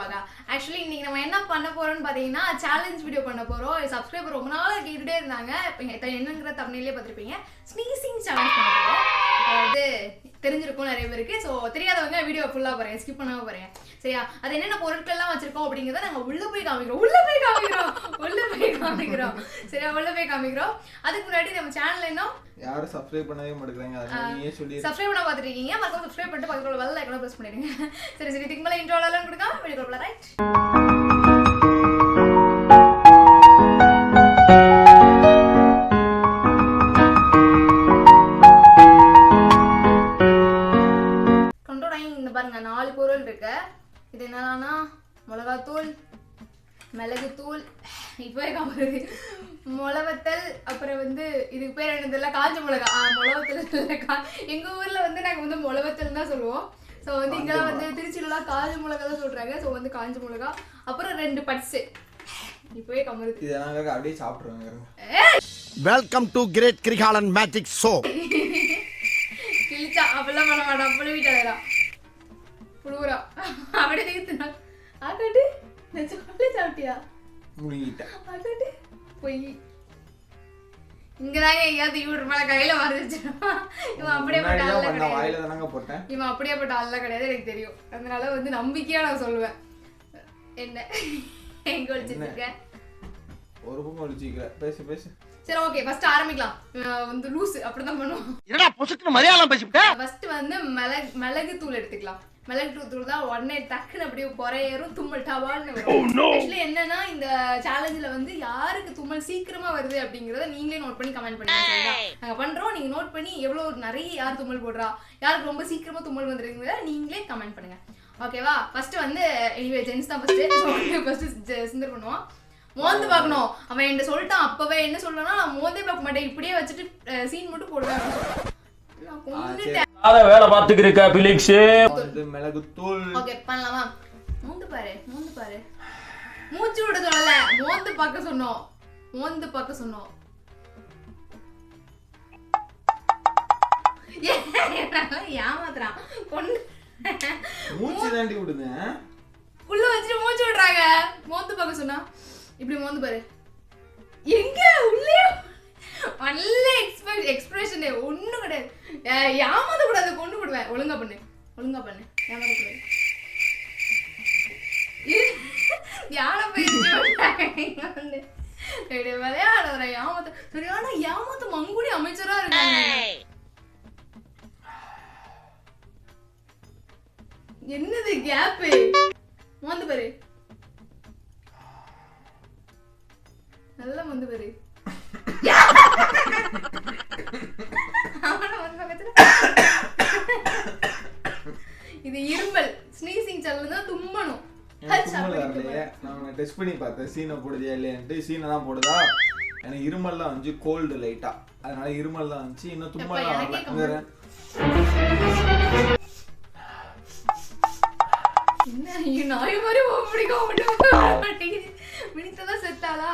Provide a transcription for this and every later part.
வீடியோவாக ஆக்சுவலி இன்னைக்கு நம்ம என்ன பண்ண போறோம்னு பாத்தீங்கன்னா சேலஞ்ச் வீடியோ பண்ண போறோம். சப்ஸ்கிரைபர் ரொம்ப நாளா கேட்டுட்டே இருந்தாங்க. என்னங்கிற தம்ப்நெயிலே பார்த்திருப்பீங்க. ஸ்னீசிங் சேலஞ்ச் பண்ண போறோம். அது தெரிஞ்சிருக்கும் நிறைய பேருக்கு. ஸோ தெரியாதவங்க வீடியோ ஃபுல்லாக பாருங்க, ஸ்கிப் பண்ணாம பாருங்க சரியா. அது என்னென்ன பொருட்கள்லாம் வச்சிருக்கோம் அப்படிங்கிறத நாங்கள் உள்ள போய் காமிக்கிறோம் சரியா. உள்ள போய் காமிக்கிறோம். அதுக்கு முன்னாடி நம்ம சேனல் இன்னும் யாரும் சப்ஸ்கிரைப் பண்ணவே மாட்டேங்கிறாங்க. அதனால நீயே சொல்லி சப்ஸ்கிரைப் பண்ண பார்த்துட்டு இருக்கீங்க. மறக்காம சப்ஸ்கிரைப் பண்ணிட்டு பக்கத்துல பெல் ஐகானை பிரஸ் பண்ணிடுங்க. சரி இதுக்கு மேல இன்ட்ரோல எல்லாம் கொடுக்காம வீடியோ போலாம். ரைட், பாருங்க 4 பொருள் இருக்கு. இது என்னன்னா மிளகாத்தூள், மிளகுத்தூள், இப்பவே காமிக்கிறது மிளவத்தல், அப்புறம் வந்து இதுக்கு பேர் என்னதில்ல காஞ்ச மிளகா. மிளவத்தல் எங்க ஊர்ல வந்து நாங்க வந்து மிளவத்தல் தான் சொல்லுவோம். ஸோ வந்து இங்கெல்லாம் வந்து திருச்சியிலலாம் காஞ்ச மிளகா தான் சொல்றாங்க. ஸோ வந்து காஞ்ச மிளகா, அப்புறம் 2 பட்ஸ் இப்பவே கமருது. இதெல்லாம் அப்படியே சாப்பிடுவாங்க. Welcome to great Kirikalan magic show. கிழிச்சா அப்பெல்லாம் பண்ண மாட்டான். புழுவிட்டாரா புழுவுறா அப்படியே தீர்த்துனா ஆகாட்டு சாப்பிட்டியா முழுங்கிட்டேன். ஆகாட்டு போய் இங்கதாங்க எங்கேயாவது இவரு மேல கையில மறைச்சிருவான். இவன் அப்படியே போட்ட ஆள்ல கிடையாது. இவன் அப்படியே போட்ட ஆள்ல கிடையாது எனக்கு தெரியும். அதனால வந்து நம்பிக்கையா நான் சொல்லுவேன். என்ன எங்க ஒழிச்சிருக்க ஒரு பக்கம் ஒழிச்சிருக்க. பேசு பேசு. சரி ஓகே ஃபர்ஸ்ட் ஆரம்பிக்கலாம். வந்து லூஸ் அப்படிதான் பண்ணுவோம். என்னடா பொசுக்குன்னு மலையாளம் பேசிவிட்ட. ஃபர்ஸ்ட் வந்து மிளகு தூள் எடுத்துக்கலாம். மிளகு தூள் தான் உடனே டக்குன்னு அப்படியே பொறையேறும், தும்மல் டவால்னு வரும். ஆக்சுவலி என்னன்னா இந்த சேலஞ்சில் வந்து யாருக்கு தும்மல் சீக்கிரமா வருது அப்படிங்கிறத நீங்களே நோட் பண்ணி கமெண்ட் பண்ணுங்க. நாங்கள் பண்றோம், நீங்க நோட் பண்ணி எவ்வளோ நிறைய யார் தும்மல் போடுறா, யாருக்கு ரொம்ப சீக்கிரமா தும்மல் வந்துருக்குங்கிறத நீங்களே கமெண்ட் பண்ணுங்க. ஓகேவா? ஃபர்ஸ்ட் வந்து எனிவே ஜென்ஸ் தான் ஃபர்ஸ்ட் சிந்தர் பண்ணுவான். மோந்து பார்க்கணும். அவன் என்ன சொல்லிட்டான் அப்பவே, என்ன சொல்லனா நான் மோந்தே பார்க்க மாட்டேன், இப்படியே வச்சுட்டு சீன் மட்டும் போடுவேன். நான் கொன்னுட்டேன். அத வேலை பாத்துக்கிருக்க பிலிக்ஸ். மிளகுத்தூள். ஓகே பண்ணலாமா? மோந்து பாரு. மூச்சு விட சொல்லல, மோந்து பார்க்க சொன்னோம். ஏமாத்துறான். மூச்சு தாண்டி விடுங்க. உள்ள வச்சுட்டு மூச்சு விடுறாங்க. மோந்து பார்க்க சொன்னா இப்படி மோந்து பாரு. எங்க உள்ளே நல்ல எக்ஸ்பிரஷன் ஒண்ணும் கிடையாது. ஏமாத்த கூடாது, கொண்டு விடுவேன். ஒழுங்கா பண்ணு. ஏமாத்த கூடாது. யானை போயிடுச்சு விளையாடுற ஏமாத்த. சரியான ஏமாத்த மங்குடி அமைச்சரா இருக்காங்க. என்னது கேப்பு? மோந்து பாரு, நல்லா மோந்து பாரு. இது இருமல். ஸ்னீசிங் சேலஞ்ச் தான் தும்மணும். நான் டெஸ்ட் பண்ணி பார்த்தேன் சீனை போடுதா இல்லையான்ட்டு. சீனை தான் போடுதா. எனக்கு இருமல்லாம் வந்துச்சு, கோல்டு லைட்டா. அதனால இருமல் தான் வந்துச்சு. இன்னும் தும்மல் வரல. என்ன நாய் மாதிரி பிடிக்கும். மினித்ததான் செத்தாளா?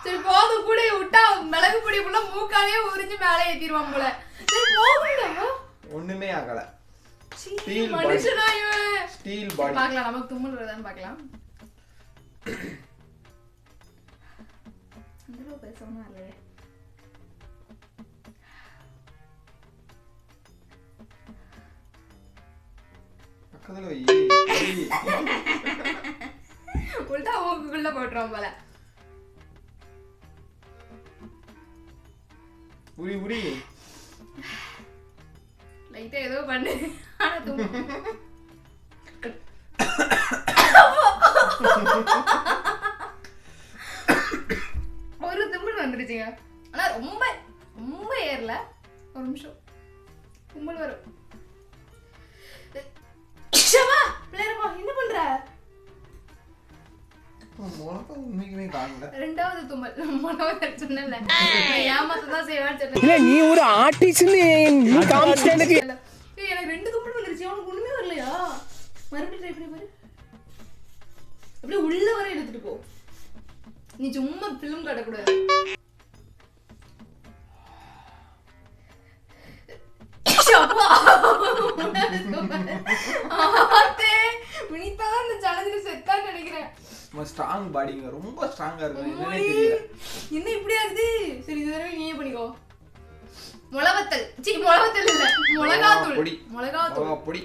சரி போதும், கூட விட்டா மிளகு பொடி ஃபுல்லா மூக்காலே உறிஞ்சு மேலே ஏத்திடுவான் போல. சரி போதும், ஒண்ணுமே ஆகல. மனுஷனா இவன். ஸ்டீல் பாடி. பார்க்கலாம் நமக்கு தும்மல் வருதான்னு பார்க்கலாம். அந்த பேசணும் இல்ல. பக்கத்துல வை. உள்டா மூக்குக்குள்ள போட்டுறோம் போல. உரி லைட்டா ஏதோ பண்ணு. ஆனா ஒரு தும்மல் வந்துருச்சுங்க. ஆனா ரொம்ப ரொம்ப ஏறல. ஒரு நிமிஷம் தும்மல் வரும். என்ன பண்ற? ரெண்டாவது தும்மல். சொன்னல ஏமாத்ததான் செய்வான்னு சொன்ன. நீ ஒரு ஆர்டிஸ்ட். எனக்கு 2 தும்மல் வந்துருச்சு. அவனுக்கு ஒண்ணுமே வரலையா? மறுபடியும் ட்ரை பண்ணி பாரு. அப்படியே உள்ள வர எடுத்துட்டு போ. நீ சும்மா பிலிம் காட்டக்கூடாது. ஆத்தே வினிதா இந்த சேலஞ்சில செத்தா நினைக்கிறேன். ஸ்ட்ராங் பாடிங்க, ரொம்ப ஸ்ட்ராங்கா இருக்கு. என்னன்னே தெரியல. என்ன இப்படி ஆகுது? சரி இந்த தடவை நீயே பண்ணிக்கோ. முளவத்தல் முளவத்தல் இல்ல, மிளகாத்தூள். மிளகாத்தூள் பொடி.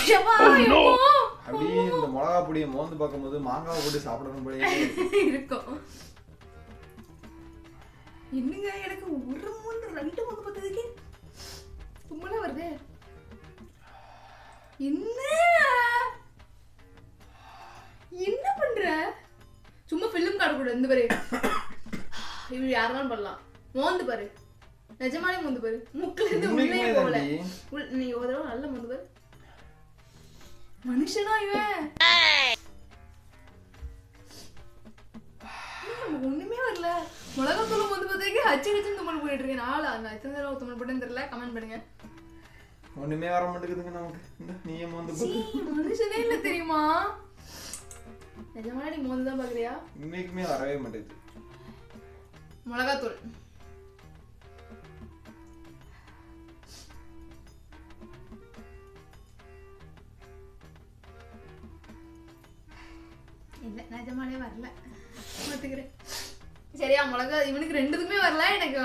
ஷபா அப்படியே இந்த மிளகா பொடியை மோந்து பார்க்கும்போது மாங்காய் போட்டு சாப்பிடணும் போலயே இருக்கும். என்னங்க எனக்கு ஒரு மூணு ரெண்டு மூணு பத்ததுக்கு தும்மல வருது. என்ன பண்ற? சும்மா ஃபிலிம் கார்டு கூட இந்த பாரு. இவரு யாரெல்லாம் பண்ணலாம். மோந்து பாரு, நிஜமாலே மோந்து பாரு. மூக்குல இருந்து உள்ளே போகல. நீ ஒரு தடவை நல்ல மோந்து பாரு. மனுஷனா இவன்? ஒண்ணுமே வரல. மிளகாத்தூள் மோந்து பார்த்ததுக்கு ஹச்சு ஹச்சுன்னு தும்மல் போயிட்டு இருக்கேன். நாளா நான் எத்தனை தடவை தும்மல் போட்டேன்னு தெரியல. கமெண்ட் பண்ணுங்க. ஒண்ணுமே வர மாட்டேங்குதுங்க நமக்கு. நீயே மோந்து பாரு. மனுஷனே இல்ல தெரியுமா? நிஜமாலே நீ மோந்து தான் பாக்குறியா? இன்னைக்குமே வரவே மாட்டேங்குது. மிளகாத்தூள் இல்ல, நிஜமாலே வரல. மாத்துக்கிறேன். சரியா? மிளகா இவனுக்கு ரெண்டுக்குமே வரல. எனக்கு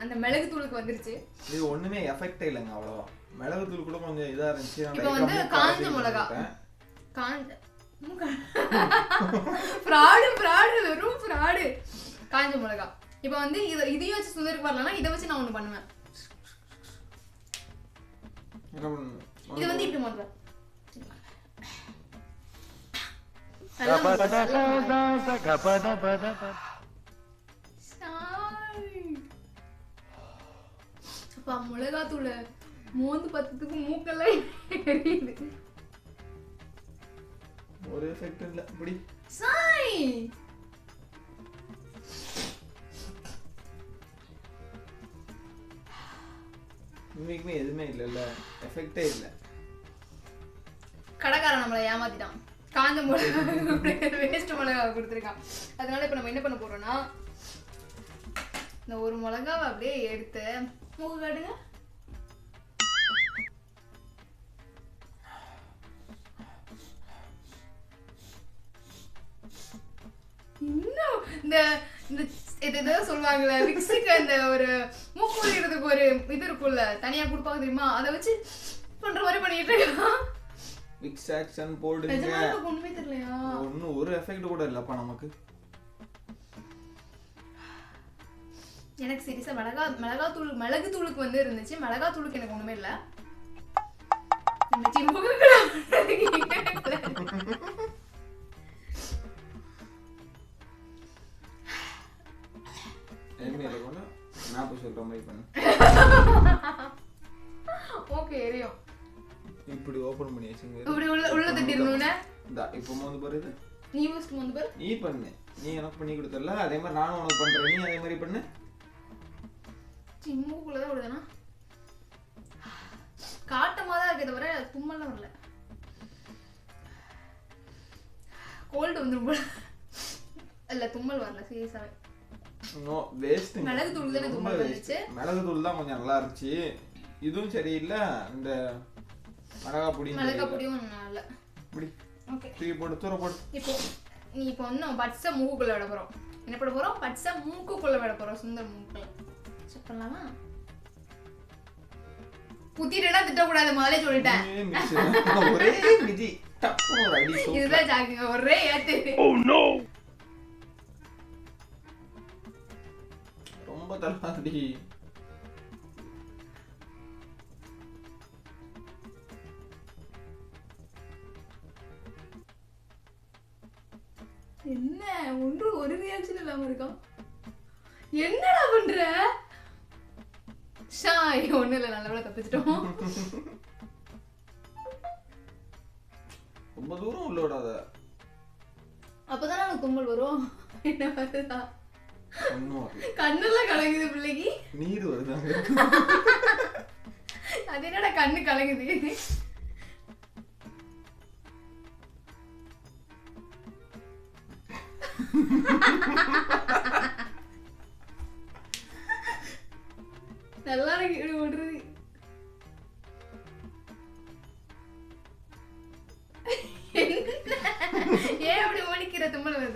அந்த மிளகு தூளுக்கு வந்துருச்சு. இது ஒண்ணுமே எஃபெக்டே இல்லைங்க அவ்வளவா. மிளகு தூள் கூட கொஞ்சம் இதா இருந்துச்சு. இப்போ வந்து காஞ்ச மிளகா, காஞ்ச ஃப்ராடு வெறும் ஃப்ராடு. காஞ்ச மிளகா. இப்போ வந்து இதையும் வச்சு சுந்தருக்கு வரலன்னா இதை வச்சு நான் ஒண்ணு பண்ணுவேன். இது வந்து இப்படி மாத்துவேன். அப்பா மிளகாத்தூள மோந்து பத்ததுக்கு மூக்கெல்லாம் எரியுது. ஒரு எஃபெக்ட் இல்ல. இப்படி சாய் இன்னைக்குமே எதுவுமே இல்லைல்ல, எஃபெக்டே இல்லை. கடைக்காரன் நம்மளை ஏமாத்திட்டான். காஞ்ச மிளகா வேஸ்ட் மிளகாவை கொடுத்துருக்கான். அதனால இப்போ நம்ம என்ன பண்ண போறோம்னா, இந்த ஒரு மிளகாவை அப்படியே எடுத்து மூக்கு காட்டுங்க. இன்னும் இந்த ஏதோ சொல்லுவாங்கல்ல, விக்ஸுக்கு அந்த ஒரு மூக்கு மூடிக்கிறதுக்கு ஒரு இது இருக்கும்ல, தனியா கொடுப்பாங்க தெரியுமா, அதை வச்சு பண்ற மாதிரி பண்ணிட்டு இருக்கான். விக்ஸ் ஆக்ஷன் போடுங்க. ஒண்ணுமே தெரியலையா? ஒன்னும் ஒரு எஃபெக்ட் கூட இல்லப்பா நமக்கு. எனக்கு சீரியஸா மிளகு தூளுக்கு வந்து இருந்துச்சு. மிளகா தூளுக்கு எனக்கு ஒண்ணுமே இல்ல. ஓகே எரியும். இப்படி ஓபன் பண்ணி வச்சுங்க. இப்படி உள்ள தட்டிரணும்னா இப்போ மோந்து பாரு. இது நீ ஃபர்ஸ்ட் மோந்து பாரு. நீ பண்ணு. நீ எனக்கு பண்ணி கொடுத்தல, அதே மாதிரி நானும் உனக்கு பண்றேன். நீ அதே மாதிரி பண்ணு. மூக்குள்ள தான் விடுதனா? காட்டமா தான் இருக்கே தவிர தும்மல்லாம் வரல. கோல்டு வந்துரும் போல. இல்ல தும்மல் வரல சீரியஸாவே. No waste. மிளகு தூள் தான தும்மல் வந்துச்சு. மிளகு தூள் தான் கொஞ்சம் நல்லா இருந்துச்சு. இதுவும் சரியில்லை. இந்த மிளகா பொடியும் நல்லா இல்ல. இப்படி ஓகே தூக்கி போட்டு தூர போட்டு. நீ இப்போ வந்து பட்ஸை மூக்குக்குள்ள விட போறோம். என்ன பண்ண போறோம்? பட்ஸை மூக்குக்குள்ள விட போறோம். சுந்தர் மூக்குல செக் பண்ணலாமா? புத்திட்டா திட்டக்கூடாது, முதலே சொல்லிட்டேன். ஒரே மிதி டப்புனு ஒரு அடி. இதுதான் ஜாக்குங்க, ஒரே ஏத்து. Oh no. ரொம்ப தள்ளாடி. என்ன ஒரு ரியாக்ஷன் இல்லாம இருக்கா? என்னடா பண்ற? ஷாய் ஒண்ணு இல்ல, நல்ல வேளை தப்பிச்சிட்டோம். ரொம்ப தூரம் உள்ள விடாத. அப்பதான் எனக்கு தும்மல் வரும். என்ன வருதா? கண்ணெல்லாம் கலங்குது பிள்ளைக்கு. நீர் வருதாங்க. அது என்னடா கண்ணு கலங்குது? நல்லா இருக்கு ஓடுறது.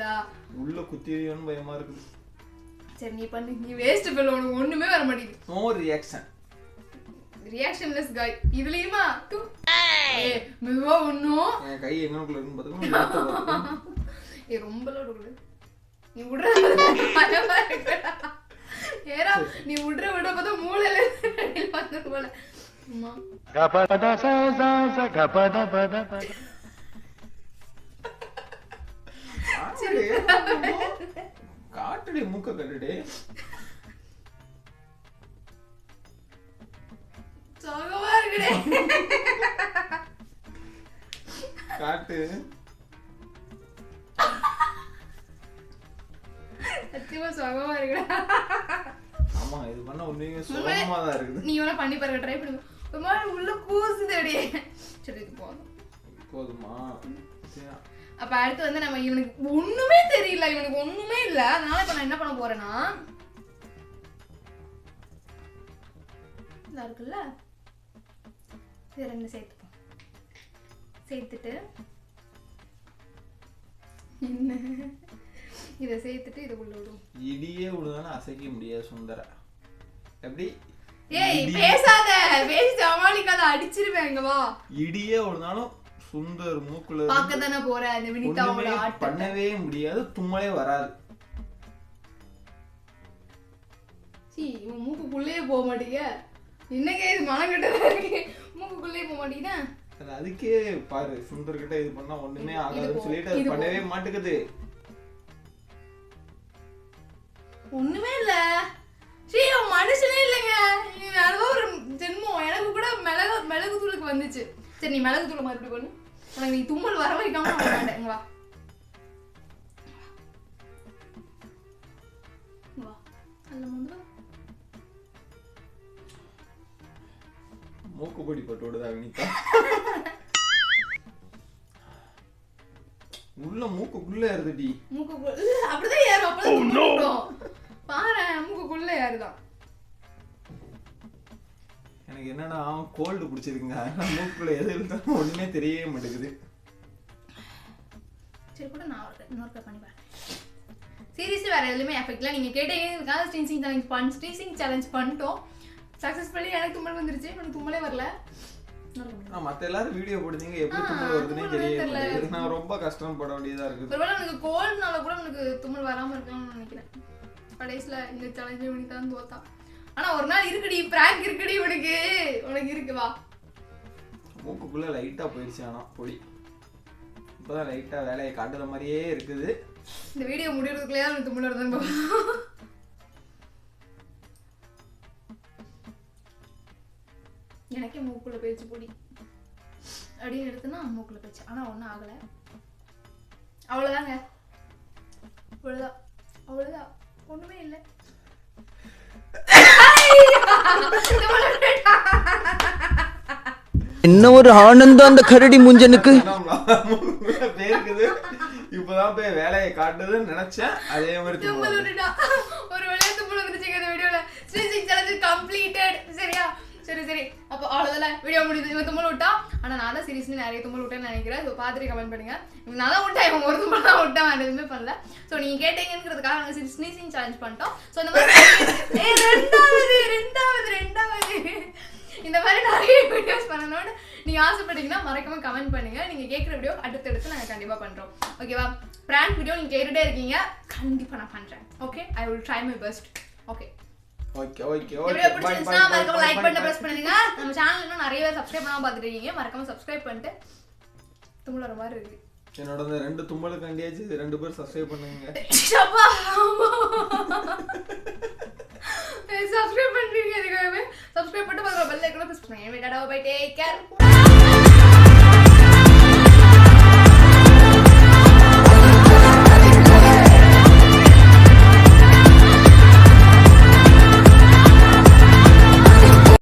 வருதா? உள்ள குத்திரியோன்னு பயமா இருக்குது. சரி நீ பண்ணு, நீ வேஸ்ட் ஃபெல்லோ, உனக்கு ஒண்ணுமே வர மாட்டேங்குது. No reaction. ரியாக்ஷன்லெஸ் காய். இதுலயுமா தூ மெதுவா ஒண்ணும். என் கை எங்கனுக்குள்ள இருக்குன்னு பாத்துக்கோ. ரொம்ப லோடு கொடு. நீ விடுற ஏரா நீ விடுற பார்த்தா மூளையில வந்து போல. அம்மா கபத ச கபத பத பத. காட்டுடி மூக்க கட்டுடி. சோகமா இருக்குடே. காட்டு. சத்தியமா சோகமா இருக்குடா. ஆமா இது பண்ண உண்மையே சோகமா தான் இருக்குது. நீ வேணா பண்ணி பாருங்க, ட்ரை பண்ணுங்க. ஒரு மாதிரி உள்ள கூசுது அப்படியே. சரி இது போதுமா? அப்ப அடுத்து வந்து நம்ம இவனுக்கு ஒண்ணுமே தெரியல, இவனுக்கு ஒண்ணுமே இல்ல. அதனால இப்ப நான் என்ன பண்ண போறேன்னா இதா இருக்குல்ல, இது ரெண்டு சேர்த்துப்போம். சேர்த்துட்டு என்ன இதை சேர்த்துட்டு இதை உள்ள விடும். இடியே விடுதானே அசைக்க முடியாது சுந்தர. எப்படி? ஏய் பேசாத, பேசி சமாளிக்காத, அடிச்சிருவேங்க வா. இடியே விடுதாலும் சுந்தர் மூக்குல பாக்க தானே போற அந்த வினிதாவோட ஆட்டம். பண்ணவே முடியாது, தும்மலே வராது. சீ இவன் மூக்குக்குள்ளேயே போக மாட்டீங்க. என்னங்க இது மனங்கட்டதா இருக்கு, மூக்குக்குள்ளேயே போக மாட்டீங்கன்னா. அதுக்கே பாரு சுந்தர் கிட்ட இது பண்ணா ஒண்ணுமே ஆகாதுன்னு சொல்லிட்டு அது பண்ணவே மாட்டேங்குது. ஒண்ணுமே இல்ல. சீ அவன் மனுஷனே இல்லைங்க, வேற ஒரு ஜென்மம். எனக்கு கூட மிளகு தூளுக்கு வந்துச்சு. சரி நீ மிளகு தூளை மறுபடியும் பண்ணு. உனக்கு நீ தும்மல் வர வைக்காம மாட்டேன். வா வா அல்ல முந்து மூக்கு பொடி போட்டு விடுதா வினிதா? உள்ள மூக்குக்குள்ள ஏறுதுடி. மூக்குக்குள்ள அப்படிதான் ஏறும். அப்பதான் பாரு மூக்குக்குள்ள ஏறுதான். எனக்கு என்னன்னா கோல்டு பிடிச்சிருக்குங்க, மூக்குள்ள எது இருந்தாலும் ஒண்ணுமே தெரியவே மாட்டேங்குது. சரி கூட நான் இன்னொரு பண்ணி பாருங்க. சீரியஸ்லி வேற எதுவுமே எஃபெக்ட் இல்லை. நீங்க கேட்டீங்க ஸ்டீசிங் சேலஞ்ச் பண்ணிட்டோம் சக்சஸ்ஃபுல்லி. எனக்கு தும்மல் வந்துருச்சு, எனக்கு தும்மலே வரல. மத்த எல்லாரும் வீடியோ போடுறீங்க, எப்படி தும்மல் வருதுன்னே தெரியல. நான் ரொம்ப கஷ்டப்பட வேண்டியதா இருக்குது. ஒருவேளை எனக்கு கோல்ட்னால கூட எனக்கு தும்மல் வராம இருக்கலாம்னு நினைக்கிறேன். கடைசியில இந்த சேலஞ்ச் இவனுக்கு தான் தோத்தா. ஆனா ஒரு நாள் இருக்குடி, பிராங்க் இருக்குடி உனக்கு இருக்கு வா. மூக்குக்குள்ள லைட்டா போயிடுச்சு, ஆனா பொடி இப்பதான் லைட்டா வேலையை காட்டுற மாதிரியே இருக்குது. இந்த வீடியோ முடியறதுக்குள்ளே தான் தும்மல் வருதுன்னு எனக்கே மூக்குள்ள போயிடுச்சு பொடி அப்படின்னு எடுத்துனா மூக்குள்ள போயிடுச்சு. ஆனா ஒன்றும் ஆகலை. அவ்வளோதாங்க, அவ்வளோதான் அவ்வளோதான், ஒன்றுமே இல்லை. என்ன ஒரு ஆனந்தம் அந்த கரடி முஞ்சனுக்கு. பேருக்குது இப்பதான் போய் வேலையை காட்டுதுன்னு நினைச்சேன். அதே மாதிரி ஒரு வேலையை தும்மல் வந்துருச்சுங்க இந்த வீடியோல. ஸ்டீசிங் சேலஞ்ச் கம்ப்ளீட்டட். சரியா? சரி சரி அப்போ அவ்வளோதான் வீடியோ முடியுது. இவன் தும்மல் விட்டா, ஆனால் நான் தான் சீரியஸ்லி நிறைய தும்மல் விட்டேன்னு நினைக்கிறேன். ஸோ பார்த்துட்டு கமெண்ட் பண்ணுங்க. நான் தான் விட்டேன், இவங்க ஒரு தும்மல் தான் விட்டேன், வேறு எதுவுமே பண்ணல. ஸோ நீங்கள் கேட்டீங்கிறதுக்காக நாங்கள் ஸ்னீசிங் சேலஞ்ச் பண்ணிட்டோம். ஸோ இந்த மாதிரி ரெண்டாவது இந்த மாதிரி நிறைய வீடியோஸ் பண்ணணும்னு நீங்கள் ஆசைப்பட்டீங்கன்னா மறக்காம கமெண்ட் பண்ணுங்க. நீங்கள் கேட்குற வீடியோ அடுத்தடுத்து நாங்கள் கண்டிப்பாக பண்ணுறோம். ஓகேவா? பிராங்க் வீடியோ நீங்கள் கேட்டுகிட்டே இருக்கீங்க, கண்டிப்பாக நான் பண்ணுறேன். Okay, I will try my best. Okay okay okay video பிடிச்சிருந்தா மறக்காம லைக் பட்டனை பிரஸ் பண்ணுங்க. நம்ம சேனல் இன்னும் நிறைய பேர் சப்ஸ்கிரைப் பண்ணாம பார்த்துட்டு இருக்கீங்க, மறக்காம சப்ஸ்கிரைப் பண்ணிட்டு தும்மல் வர மாதிரி இருக்கு. என்னோட இந்த 2 தும்மலுக்கு கண்டியாச்சு 2 பேர் சப்ஸ்கிரைப் பண்ணுங்க. சப்ஸ்கிரைப் பண்றீங்க, அதுக்காகவே சப்ஸ்கிரைப் பண்ணிட்டு பக்கத்துல பெல் ஐகானை பிரஸ் பண்ணுங்க. Bye take care.